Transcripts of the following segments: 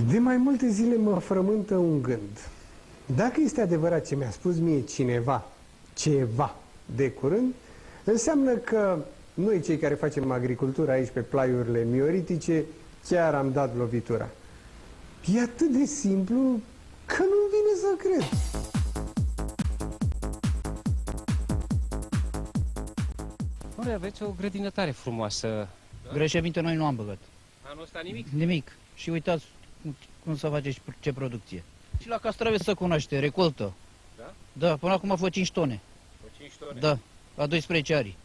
De mai multe zile mă frământă un gând. Dacă este adevărat ce mi-a spus mie cineva, ceva de curând, înseamnă că noi, cei care facem agricultură aici pe plaiurile mioritice, chiar am dat lovitura. E atât de simplu că nu-mi vine să cred. Voi aveți o grădină tare frumoasă. Greșeminte noi nu am băgat. Anul ăsta nimic? Nimic. Și uitați cum să face și ce producție. Și la castraveți se cunoaște, recoltă. Da? Da, până acum a fost 5 tone. O 5 tone? Da, la 12 ari.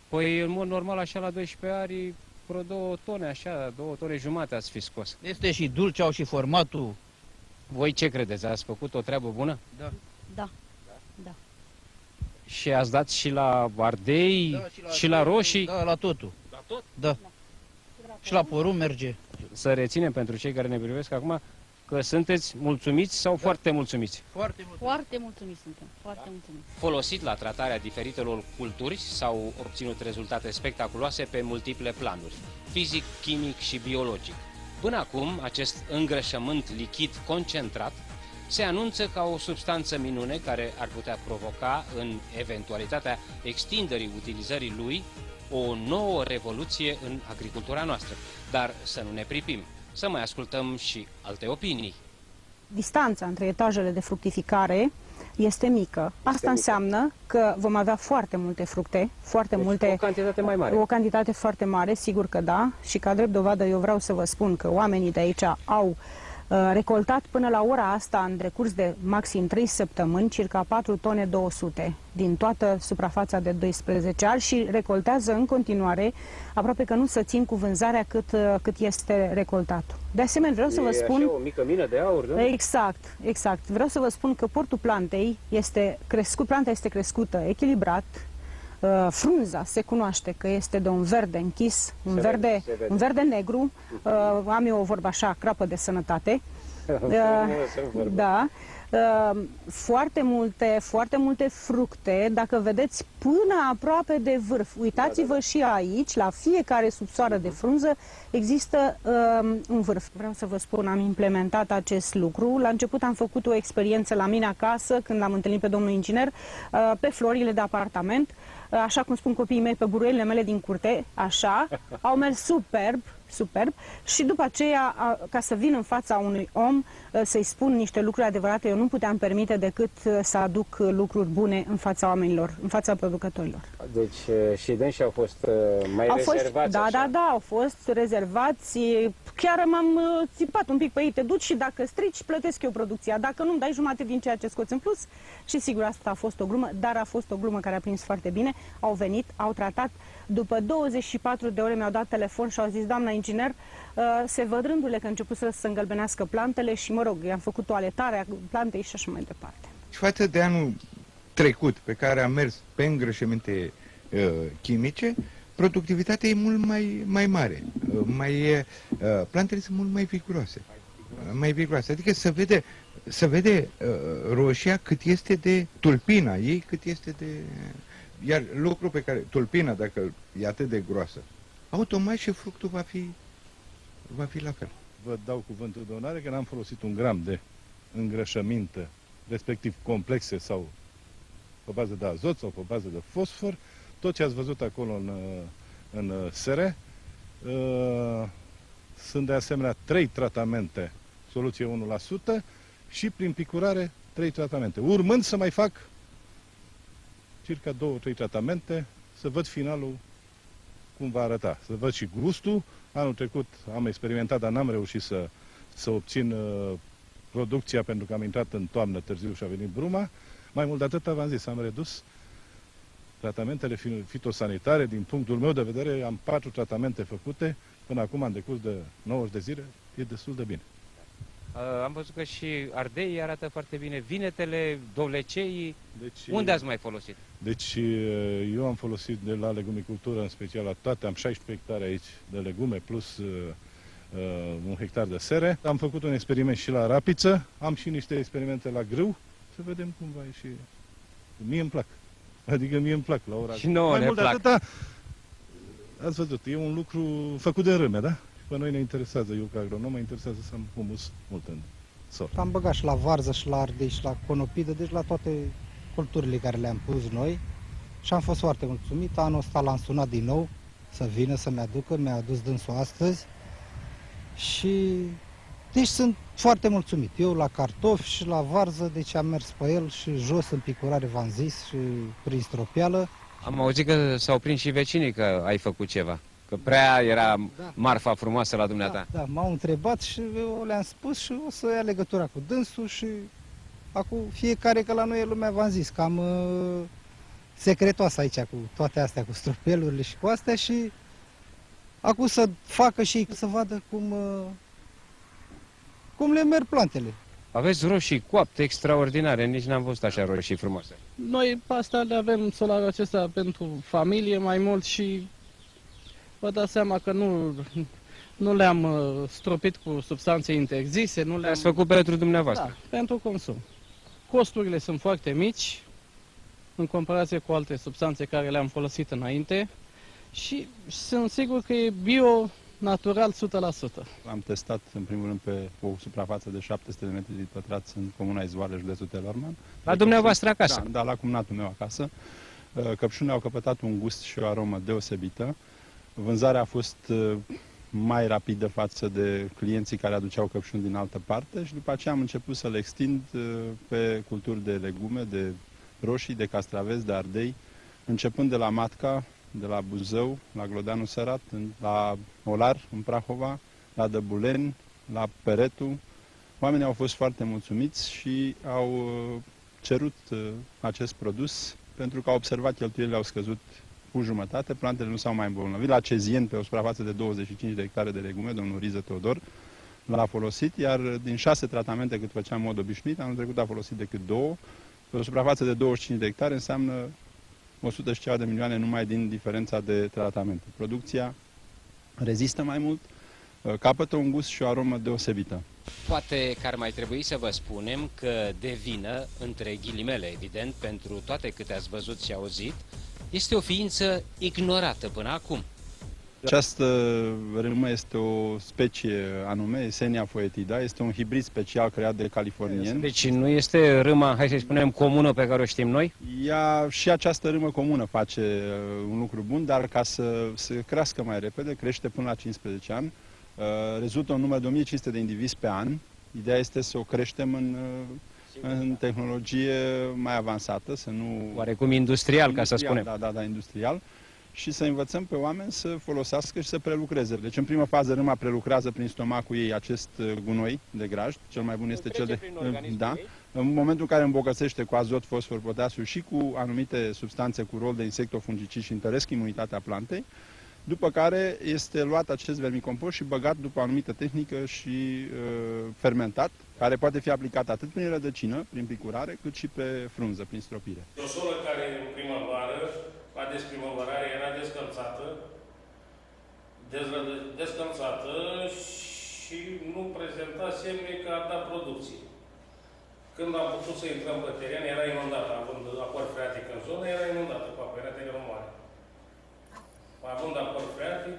Păi, în mod normal, așa, la 12 ari, vreo 2 tone, așa, 2 tone jumate ați fi scos. Este și dulce, au și formatul. Voi ce credeți? Ați făcut o treabă bună? Da. Da. Da. Și ați dat și la ardei, Da, și la roșii? Da, la totul. La tot? Da. Și la porumb merge. Să reținem pentru cei care ne privesc acum că sunteți mulțumiți sau foarte mulțumiți? Foarte mult. Foarte mulțumiți suntem. Foarte mulțumiți. Folosit la tratarea diferitelor culturi s-au obținut rezultate spectaculoase pe multiple planuri, fizic, chimic și biologic. Până acum, acest îngrășământ lichid concentrat se anunță ca o substanță minune care ar putea provoca, în eventualitatea extinderii utilizării lui, o nouă revoluție în agricultura noastră. Dar să nu ne pripim, să mai ascultăm și alte opinii. Distanța între etajele de fructificare este mică. Asta înseamnă că vom avea foarte multe fructe, foarte multe... O cantitate mai mare. O cantitate foarte mare, sigur că da. Și ca drept dovadă eu vreau să vă spun că oamenii de aici au recoltat până la ora asta, în decurs de maxim 3 săptămâni, circa 4 tone 200 din toată suprafața de 12 ari și recoltează în continuare, aproape că nu să țin cu vânzarea cât este recoltatul. De asemenea, vreau să vă spun... o mică mină de aur, da? Exact, exact. Vreau să vă spun că portul plantei este crescut, planta este crescută echilibrat, frunza se cunoaște că este de un verde închis, un verde negru, am eu o vorbă așa, crapă de sănătate. Da. Foarte multe fructe, dacă vedeți, până aproape de vârf. Uitați-vă și aici, la fiecare subsoară de frunză, există un vârf. Vreau să vă spun, am implementat acest lucru. La început am făcut o experiență la mine acasă, când l-am întâlnit pe domnul inginer, pe florile de apartament. Așa cum spun copiii mei, pe buruielile mele din curte, așa, au mers superb și după aceea, ca să vin în fața unui om, să-i spun niște lucruri adevărate, eu nu puteam permite decât să aduc lucruri bune în fața oamenilor, în fața producătorilor. Deci și dânsii au fost mai rezervați? Da, au fost rezervați. Chiar m-am țipat un pic pe ei, te duci și dacă strici, plătesc eu producția. Dacă nu-mi dai jumate din ceea ce scoți în plus. Și sigur, asta a fost o glumă, dar a fost o glumă care a prins foarte bine. Au venit, au tratat. După 24 de ore mi-au dat telefon și au zis, doamna inginer, se văd rândurile că început să se îngălbenească plantele și, mă rog, i-am făcut toaletarea plantei și așa mai departe. Și față de anul trecut, pe care am mers pe îngrășăminte chimice, productivitatea e mult mai mare. Plantele sunt mult mai viguroase. Adică se vede roșia cât este de tulpina ei, cât este de... Iar lucrul pe care, tulpina, dacă e atât de groasă, automat și fructul va fi la fel. Vă dau cuvântul de onoare că n-am folosit un gram de îngrășăminte, respectiv complexe sau pe bază de azot sau pe bază de fosfor. Tot ce ați văzut acolo în sere sunt de asemenea 3 tratamente, soluție 1% și prin picurare 3 tratamente. Urmând să mai fac circa 2-3 tratamente, să văd finalul cum va arăta, să văd și gustul. Anul trecut am experimentat, dar n-am reușit să obțin producția pentru că am intrat în toamnă târziu și a venit bruma. Mai mult de atât, v-am zis, am redus tratamentele fitosanitare. Din punctul meu de vedere, am 4 tratamente făcute. Până acum, în decurs de 90 de zile, e destul de bine. Am văzut că și ardeii arată foarte bine, vinetele, dovleceii. Deci, unde ați mai folosit? Deci eu am folosit de la legumicultură, în special la toate, am 16 hectare aici de legume plus 1 hectar de sere. Am făcut un experiment și la rapiță, am și niște experimente la grâu, să vedem cum va ieși. Mie îmi plac. Adică mie îmi plac la ora. Și nouă mai ne mult plac. de atâta, ați văzut, e un lucru făcut de râme, da? Pe noi ne interesează, eu ca agronom, mă interesează să am humus mult în sol. Am băgat și la varză, și la ardei, și la conopidă, deci la toate culturile care le-am pus noi și am fost foarte mulțumit. Anul ăsta l-am sunat din nou să vină să-mi aducă, mi-a adus dânsul astăzi și deci sunt foarte mulțumit. Eu la cartofi și la varză, deci am mers pe el și jos în picurare, v-am zis, și prin stropială. Am auzit că s-au prins și vecinii că ai făcut ceva. Că prea era marfa frumoasă la dumneata. Da, m-au întrebat și eu le-am spus și o să ia legătura cu dânsul și acum fiecare, că la noi e lumea, v-am zis, cam secretoasă aici cu toate astea, cu stropelurile și cu astea și acum să facă și ei, să vadă cum le merg plantele. Aveți roșii coapte extraordinare, nici n-am văzut așa roșii frumoase. Noi pe asta le avem solarul acesta pentru familie mai mult și vă dați seama că nu le-am stropit cu substanțe interzise. Nu Le-ați făcut pentru dumneavoastră. Da, pentru consum. Costurile sunt foarte mici în comparație cu alte substanțe care le-am folosit înainte și sunt sigur că e bio, natural 100%. Am testat în primul rând pe o suprafață de 700 de metri pătrați în comuna Izvoare, județul Telorman. La dumneavoastră acasă? Da, la cumnatul meu acasă. Căpșunile au căpătat un gust și o aromă deosebită. Vânzarea a fost mai rapidă față de clienții care aduceau căpșuni din altă parte și după aceea am început să le extind pe culturi de legume, de roșii, de castraveți, de ardei, începând de la Matca, de la Buzău, la Glodeanu Sărat, la Olar, în Prahova, la Dăbuleni, la Peretu. Oamenii au fost foarte mulțumiți și au cerut acest produs pentru că au observat cheltuielile au scăzut cu jumătate, plantele nu s-au mai îmbolnăvit. La Cezien, pe o suprafață de 25 de hectare de legume, domnul Riză Teodor l-a folosit, iar din 6 tratamente cât făceam în mod obișnuit, anul trecut a folosit decât 2. Pe o suprafață de 25 de hectare înseamnă 100 și ceva de milioane numai din diferența de tratamente. Producția rezistă mai mult, capătă un gust și o aromă deosebită. Poate că ar mai trebui să vă spunem că de vină, între ghilimele evident, pentru toate câte ați văzut și auzit, este o ființă ignorată până acum. Această râmă este o specie anume, Esenia foetida, este un hibrid special creat de californieni. Deci nu este râma, hai să spunem, comună pe care o știm noi? Ea și această râmă comună face un lucru bun, dar ca să crească mai repede, crește până la 15 ani, rezultă un număr de 1500 de indivizi pe an. Ideea este să o creștem în tehnologie mai avansată, să nu... Oarecum industrial, ca să spunem. Da, industrial. Și să învățăm pe oameni să folosească și să prelucreze. Deci, în prima fază, râma prelucrează prin stomacul ei acest gunoi de grajd. Cel mai bun este cel de... Da. În momentul în care îmbogățește cu azot, fosfor, potasiu și cu anumite substanțe cu rol de insectofungicid și întăresc imunitatea plantei, după care este luat acest vermicompost și băgat după o anumită tehnică și fermentat, care poate fi aplicat atât prin rădăcină, prin picurare, cât și pe frunză, prin stropire. O solă care în primăvară, la desprimăvărare, era descălțată și nu prezenta semne că ar da producție. Când am putut să intrăm pe teren, era inundată, având apăr freatic în zonă, era inundată cu apă, era terenul mare. Având apăr freatic,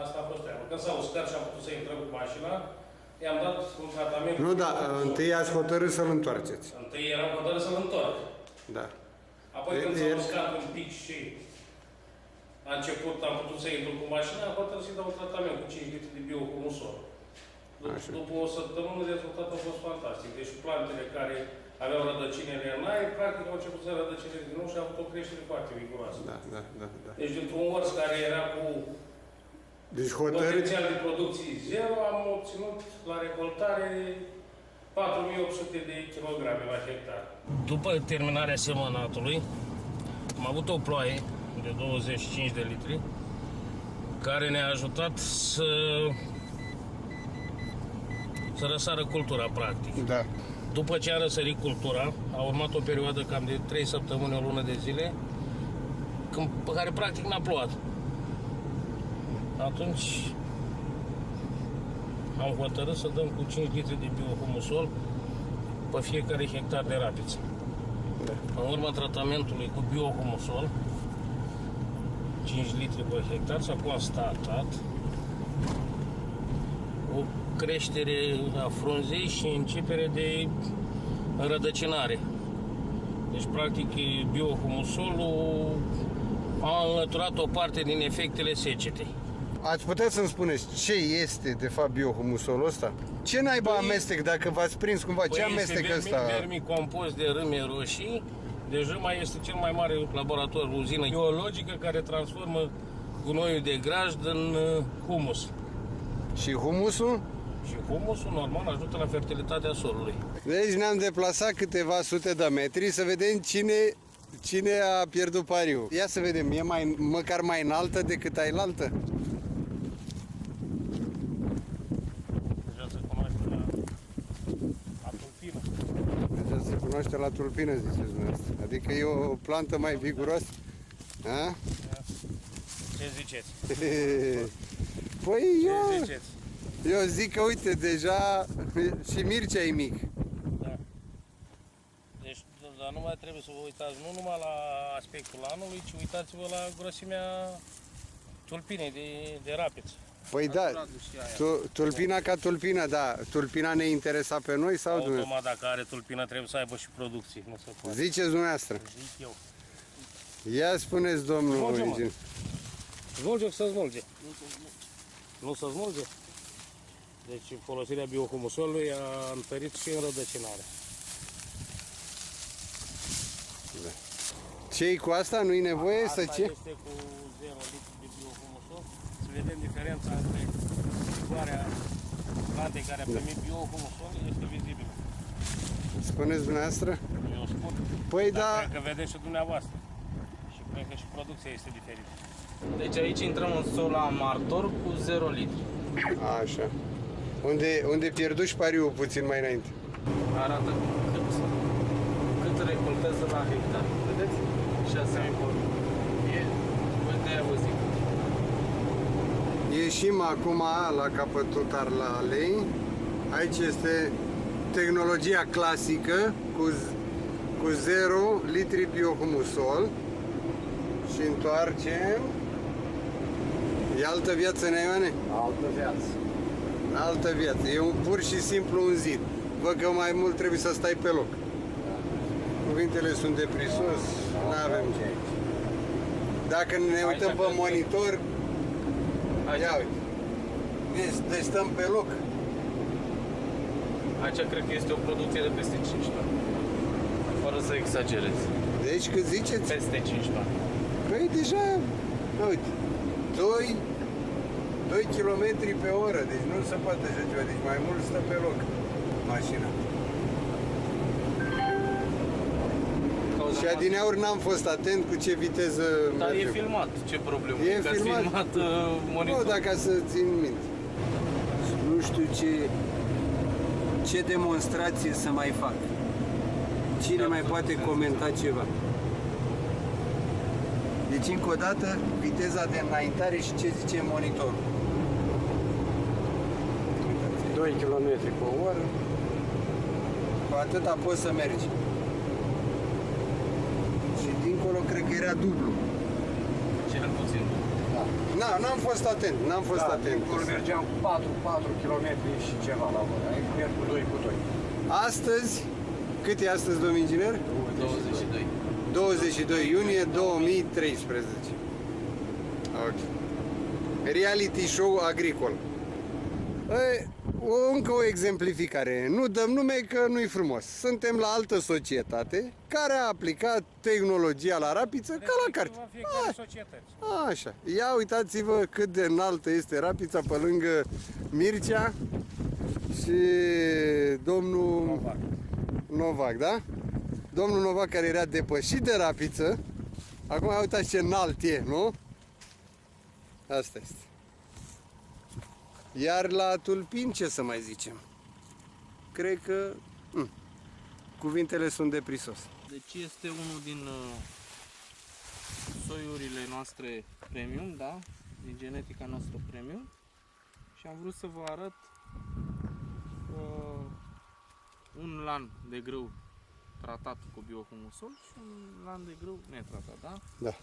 asta a fost treaba. Când s-a uscat și am putut să intrăm cu mașina, i-am dat un tratament... Nu, da, întâi ați hotărât să-l întoarceți. Întâi eram hotărât să-l întorc. Da. Apoi când s-a uscat un pic și a început, am putut să intru cu mașina, am hotărât să-i dau un tratament cu 5 litri de biohumusol. După o săptămână, rezultatul a fost fantastic. Deci plantele care aveau rădăcinile în aer, practic au început să rădăcine din nou și au avut o creștere foarte viguroasă. Da. Deci dintr-un orz care era cu potențial de producție zero, am obținut la recoltare 4800 de kilograme la hectar. După terminarea semănatului, am avut o ploaie de 25 de litri, care ne-a ajutat să răsară cultura, practic. Da. După ce a răsărit cultura, a urmat o perioadă cam de 3 săptămâni, o lună de zile, pe care practic n-a plouat. Atunci am hotărât să dăm cu 5 litri de biohumusol pe fiecare hectar de rapiță. În urma tratamentului cu biohumusol, 5 litri pe hectar, s-a constatat creștere a frunzei și începere de înrădăcinare. Deci, practic, biohumusolul a înlăturat o parte din efectele secetei. Ați putea să-mi spuneți ce este, de fapt, biohumusolul ăsta? Ce naiba amestec, dacă v-ați prins cumva? Ce amestec ăsta? Vermicompost de râme roșii. Deci râma este cel mai mare laborator, uzină biologică care transformă gunoiul de grajd în humus. Și humusul? Și humusul, normal, ajută la fertilitatea solului. Deci ne-am deplasat câteva sute de metri să vedem cine a pierdut pariul. Ia să vedem, e măcar mai înaltă decât ailaltă? Deja se cunoaște la tulpină. Deja se cunoaște la tulpină, ziceți dumneavoastră. Adică e o plantă mai viguroasă? A? Ce ziceți? Păi Ce ziceți? eu zic că, uite, deja și Mircea e mic. Da. Deci, dar nu mai trebuie să vă uitați nu numai la aspectul anului, ci uitați-vă la grosimea tulpinei de rapiță. Păi da, tulpina ca tulpina, da. Tulpina ne interesa pe noi sau dumneavoastră? Automat, dacă are tulpină, trebuie să aibă și producție. Nu se poate. Ziceți dumneavoastră. Zic eu. Ia spuneți, domnul inginer. Smulge să smulge. Nu se smulge? Deci folosirea biohumusolului a întărit și înrădăcinarea. Da. Ce-i cu asta? Nu-i nevoie asta să ce? Este cu 0 litri de biohumusol. Să vedem diferența între floarea plantei care a primit biohumusol, este vizibilă. Spuneți dumneavoastră? Eu spun. Păi dar da. cred că vedeți și dumneavoastră. Și cred că și producția este diferită. Deci aici intrăm în sol amartor cu 0 litri. Așa. Unde pierduși pariul puțin mai înainte? Arată cât recoltează la hectar. Vedeți? 6.000 por. De-aia vă zic. Ieșim acum la capătul Tarlalei. Aici este tehnologia clasică cu 0 litri biohumusol. Și întoarcem. E altă viață, Neioane? Altă viață. Altă viață. E pur și simplu un zid. Văd că mai mult trebuie să stai pe loc. Cuvintele sunt de prisos, nu avem ce. Dacă ne uităm pe monitor, ia uite. Deci stăm pe loc. Aici cred că este o producție de peste 5 tone. Fără să exagerez. Deci cât ziceți? Peste 5 tone. Păi deja, uite, 2 km pe oră, deci nu se poate așa ceva, deci mai mult stă pe loc mașina. Și adineauri n-am fost atent cu ce viteză Dar mergem. e filmat, ce problemă? E că filmat, monitor. Nu, dacă să țin minte. Nu știu ce demonstrație să mai fac. Cine mai poate comenta ceva? Deci, încă o dată, viteza de înaintare și ce zice monitorul. 2 km pe oră. Cu atâta poți să mergi. Și dincolo cred că era dublu. Cel puțin. Da. N-am fost atent, Dincolo mergeam cu 4 km și ceva la oră. Aici merg cu 2 cu 2. Astăzi, cât e astăzi, domnul inginer? 22. 22 iunie 2013. Ok. Reality show agricol. Încă o exemplificare. Nu dăm nume că nu-i frumos. Suntem la altă societate care a aplicat tehnologia la rapiță ca la carte. Așa. Ia uitați-vă cât de înaltă este rapița pe lângă Mircea și domnul Novac, da? Domnul Novac, care era depășit de rapiță, acum uitați ce înalt e, nu? Asta este. Iar la tulpin, ce să mai zicem? Cred că cuvintele sunt de prisos. Deci este unul din soiurile noastre premium, da? Din genetica noastră premium. Și am vrut să vă arăt un lan de grâu tratat cu biohumusol și un lan de grâu netratat, da? Da.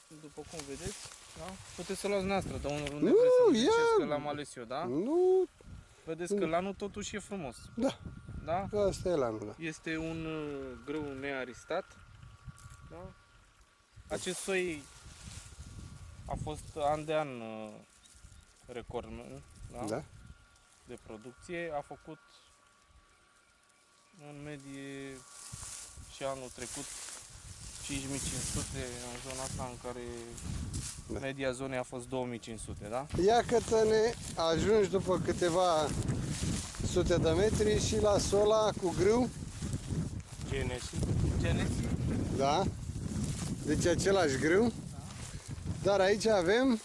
După cum vedeți, da? Puteți să luați noastră, dar unul unde Nu, vreți să ziceți ia! că l-am ales eu, da? Nu, Vedeți că lanul totuși e frumos. da, Da? asta e lanul, da. Este un grâu nearistat. Da? Acest soi a fost an de an recordman, da? Da. De producție. A făcut în medie și anul trecut 5500 în zona asta în care media zonei a fost 2500, da? Ia Cătăne, ajungi după câteva sute de metri și la sola cu grâu. Genesi. Da. Deci același grâu. Dar aici avem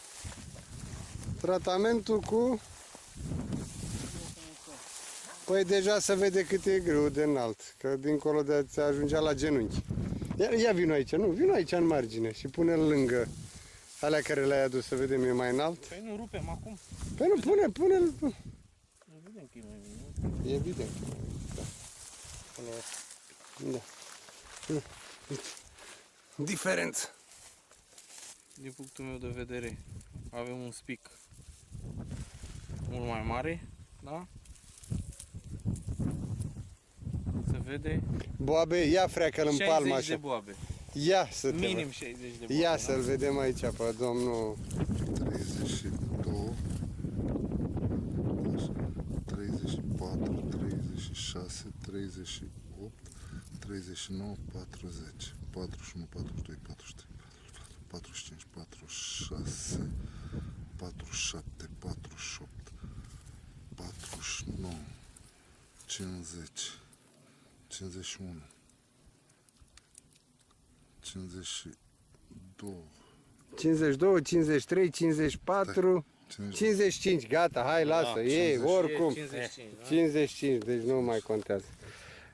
tratamentul cu... Păi deja se vede cât e grâu de înalt, că dincolo de ți ajungea la genunchi. Ia vino aici, nu, vino aici în margine și pune-l lângă alea care le-ai adus, să vedem, e mai înalt. Păi nu rupem acum. Păi nu, pune-l. Evident că e mai bine. E evident. Da. Da. Diferență. Din punctul meu de vedere, avem un spic mult mai mare, da? Se vede Boabe, ia freacă-l în palmă 60 așa. de boabe. Ia să te Minim văd. 60 de boabe. Ia da? să-l vedem aici pe domnul. 32, 34, 36, 38, 39, 40, 41, 42, 43, 45, 46, 47, 48, 49, 50, 51, 52, 52, 53, 54, 55, gata, hai, lasă, e, oricum. 55, deci nu mai contează.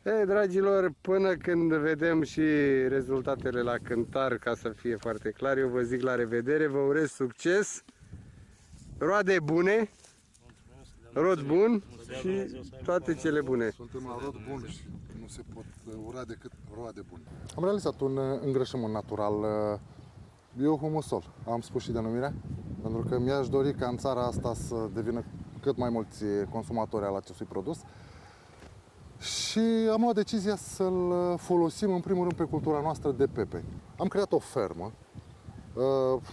Ei, dragilor, până când vedem și rezultatele la cântar, ca să fie foarte clar, eu vă zic la revedere, vă urez succes, roade bune, rod bun și toate cele bune. Suntem la rod bun și nu se pot ura decât roade bune. Am realizat un îngrășământ natural biohumusol. Am spus și denumirea, pentru că mi-aș dori ca în țara asta să devină cât mai mulți consumatori al acestui produs. Și am luat decizia să-l folosim în primul rând pe cultura noastră de pepe. Am creat o fermă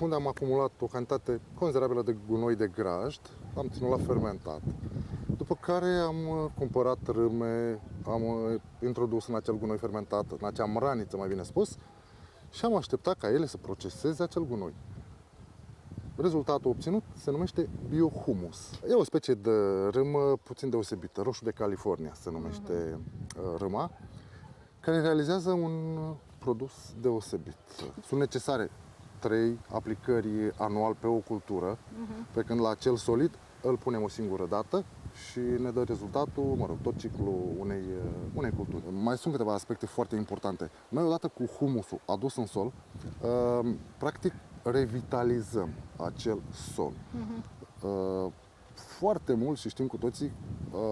unde am acumulat o cantitate considerabilă de gunoi de grajd, am ținut la fermentat, după care am cumpărat râme, am introdus în acel gunoi fermentat, în acea mraniță mai bine spus, și am așteptat ca ele să proceseze acel gunoi. Rezultatul obținut se numește biohumus. E o specie de râmă puțin deosebită, roșu de California se numește râma, care realizează un produs deosebit. Sunt necesare 3 aplicări anual pe o cultură, pe când la acel solid îl punem o singură dată și ne dă rezultatul, mă rog, tot ciclul unei culturi. Mai sunt câteva aspecte foarte importante. Noi, odată cu humusul adus în sol, practic revitalizăm acel sol. Foarte mult, și știm cu toții,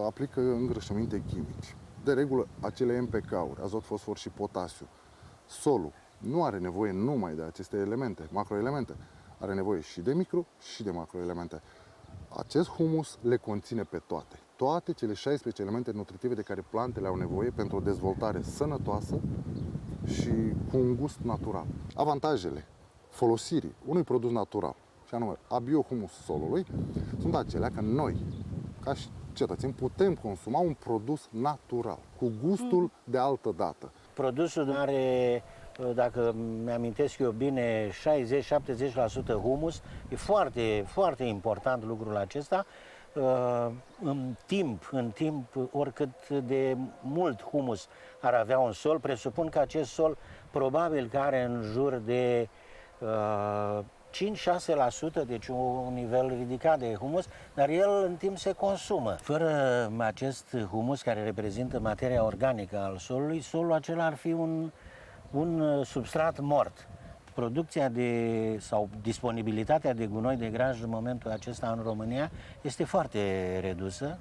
aplică îngrășăminte chimici. De regulă, acele MPK-uri, azot, fosfor și potasiu. Solul nu are nevoie numai de aceste elemente, macroelemente. Are nevoie și de micro și de macroelemente. Acest humus le conține pe toate. Toate cele 16 elemente nutritive de care plantele au nevoie pentru o dezvoltare sănătoasă și cu un gust natural. Avantajele folosirii unui produs natural, și anume a biohumus solului, sunt acelea că noi, ca și cetățeni, putem consuma un produs natural, cu gustul de altă dată. Produsul are, dacă mi-amintesc eu bine, 60-70% humus. E foarte, foarte important lucrul acesta. În timp, oricât de mult humus ar avea un sol, presupun că acest sol probabil că are în jur de 5-6%, deci un nivel ridicat de humus, dar el în timp se consumă. Fără acest humus care reprezintă materia organică al solului, solul acela ar fi un substrat mort. Producția sau disponibilitatea de gunoi de grajd în momentul acesta în România este foarte redusă.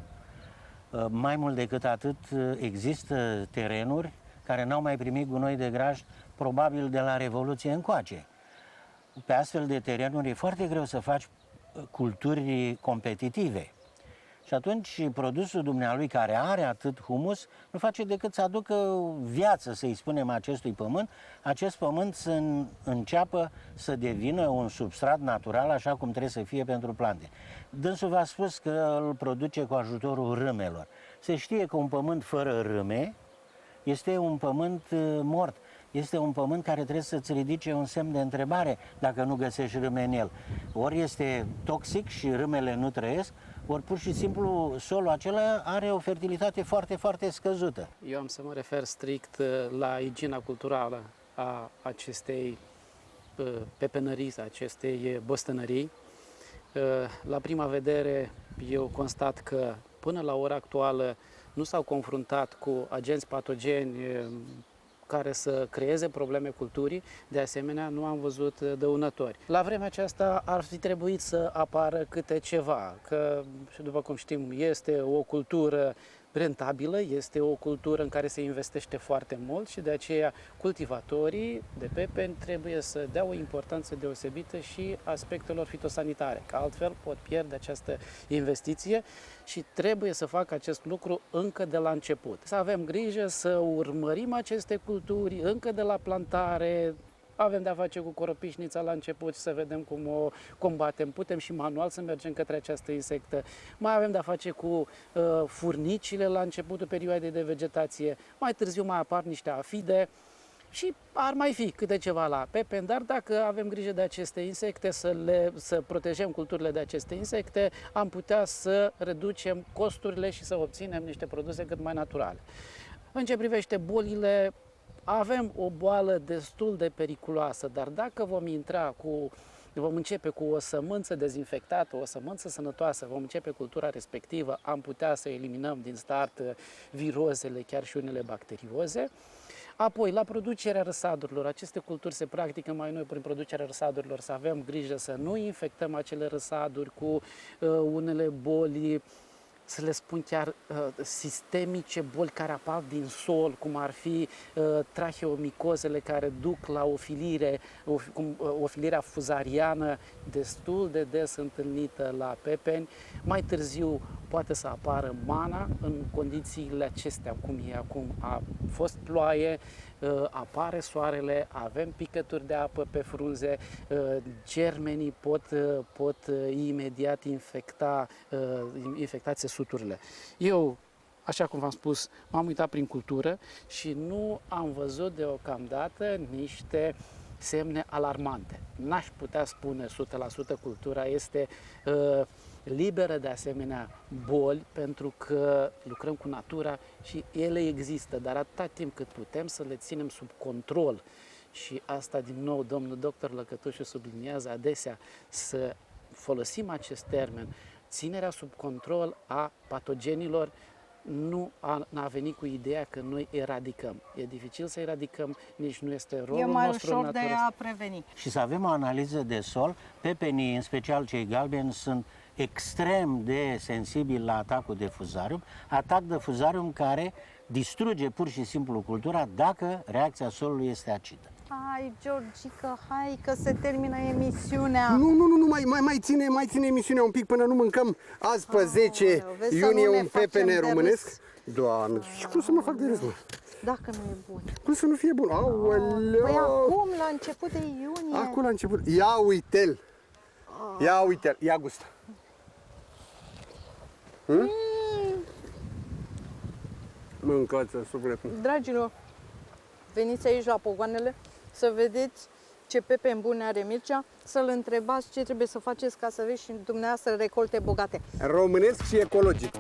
Mai mult decât atât, există terenuri care n-au mai primit gunoi de grajd probabil de la Revoluție încoace. pe astfel de terenuri e foarte greu să faci culturi competitive. Și atunci produsul dumnealui, care are atât humus, nu face decât să aducă viață, să-i spunem, acestui pământ, acest pământ să înceapă să devină un substrat natural, așa cum trebuie să fie pentru plante. Dânsul v-a spus că îl produce cu ajutorul râmelor. Se știe că un pământ fără râme este un pământ mort. Este un pământ care trebuie să-ți ridice un semn de întrebare dacă nu găsești râme în el. Ori este toxic și râmele nu trăiesc, ori pur și simplu solul acela are o fertilitate foarte, foarte scăzută. Eu am să mă refer strict la igiena culturală a acestei pepenării, a acestei bostănării. La prima vedere, eu constat că până la ora actuală nu s-au confruntat cu agenți patogeni care să creeze probleme culturii, de asemenea nu am văzut dăunători. La vremea aceasta ar fi trebuit să apară câte ceva, că, după cum știm, este o cultură rentabilă, este o cultură în care se investește foarte mult și de aceea cultivatorii de pepeni trebuie să dea o importanță deosebită și aspectelor fitosanitare, că altfel pot pierde această investiție și trebuie să facă acest lucru încă de la început. Să avem grijă să urmărim aceste culturi încă de la plantare. Avem de-a face cu coropișnița la început și să vedem cum o combatem. Putem și manual să mergem către această insectă. Mai avem de-a face cu furnicile la începutul perioadei de vegetație. Mai târziu mai apar niște afide și ar mai fi câte ceva la pepeni, dar dacă avem grijă de aceste insecte, să protejăm culturile de aceste insecte, am putea să reducem costurile și să obținem niște produse cât mai naturale. În ce privește bolile, avem o boală destul de periculoasă, dar dacă vom începe cu o sămânță dezinfectată, o sămânță sănătoasă, vom începe cultura respectivă, am putea să eliminăm din start virozele, chiar și unele bacterioze. Apoi, la producerea răsadurilor, aceste culturi se practică mai noi prin producerea răsadurilor, să avem grijă să nu infectăm acele răsaduri cu unele boli, să le spun chiar sistemice, boli care apar din sol, cum ar fi tracheomicozele care duc la ofilirea fuzariană, destul de des întâlnită la pepeni. Mai târziu poate să apară mana în condițiile acestea, cum e acum. A fost ploaie, apare soarele, avem picături de apă pe frunze, germenii pot imediat infecta țesuturile. Eu, așa cum v-am spus, m-am uitat prin cultură și nu am văzut deocamdată niște semne alarmante. N-aș putea spune 100% cultura este liberă de asemenea boli, pentru că lucrăm cu natura și ele există, dar atâta timp cât putem să le ținem sub control, și asta din nou domnul doctor Lăcătușu subliniază adesea, să folosim acest termen, ținerea sub control a patogenilor, nu a venit cu ideea că noi eradicăm. E dificil să eradicăm, nici nu este rolul nostru. E mai ușor de a preveni. Și să avem o analiză de sol. Pepenii, în special cei galbeni, sunt extrem de sensibili la atacul de fuzarium, atac de fuzarium care distruge pur și simplu cultura dacă reacția solului este acidă. Hai, Georgica, hai că se termină emisiunea. Nu, mai ține emisiunea un pic până nu mâncăm azi pe 10 iunie un pepene românesc. Doamne, și cum să mă fac de râs, mă? Dacă nu e bun. Cum să nu fie bun? Aoleu! Păi acum, la început de iunie. Acum la început. Ia uite-l! Ia uite-l! Ia gustă! Mâncați-o, sufletul. Dragilor, veniți aici la Pogoanele să vedeți ce pepeni bune are Mircea, să-l întrebați ce trebuie să faceți ca să vezi și dumneavoastră recolte bogate. Românesc și ecologic.